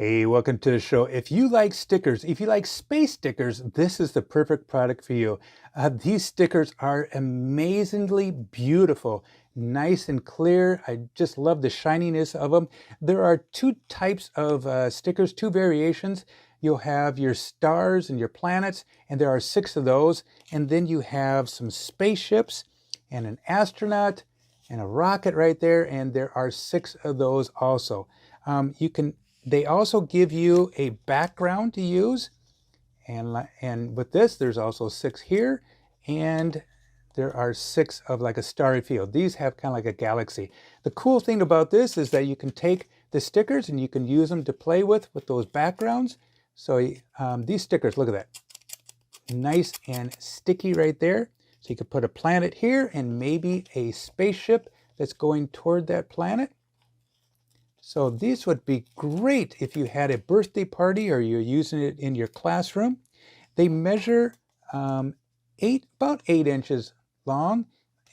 Hey, welcome to the show. If you like stickers, if you like space stickers, this is the perfect product for you. These stickers are amazingly beautiful, nice and clear. I just love the shininess of them. There are two types of stickers, two variations. You'll have your stars and your planets, and there are 6 of those. And then you have some spaceships and an astronaut and a rocket right there, and there are 6 of those also. They also give you a background to use, and with this, there's also 6 here, and there are 6 of like a starry field. These have kind of like a galaxy. The cool thing about this is that you can take the stickers and you can use them to play with those backgrounds. So these stickers, look at that, nice and sticky right there. So you could put a planet here and maybe a spaceship that's going toward that planet. So these would be great if you had a birthday party or you're using it in your classroom. They measure about 8 inches long,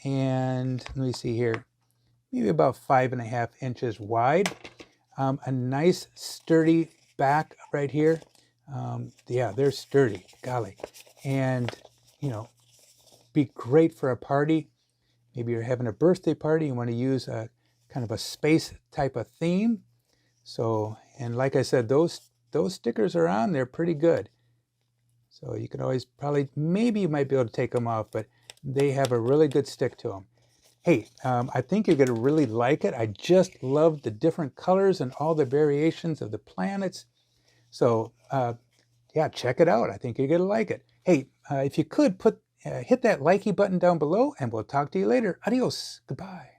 and let me see here, maybe about 5.5 inches wide. A nice sturdy back right here. Yeah, they're sturdy, golly. And, you know, be great for a party. Maybe you're having a birthday party, you want to use a kind of a space type of theme. So, and like I said, those stickers are on there pretty good. So you can always maybe you might be able to take them off, but they have a really good stick to them. Hey, I think you're going to really like it. I just love the different colors and all the variations of the planets. So, yeah, check it out. I think you're going to like it. Hey, if you could hit that likey button down below, and we'll talk to you later. Adios. Goodbye.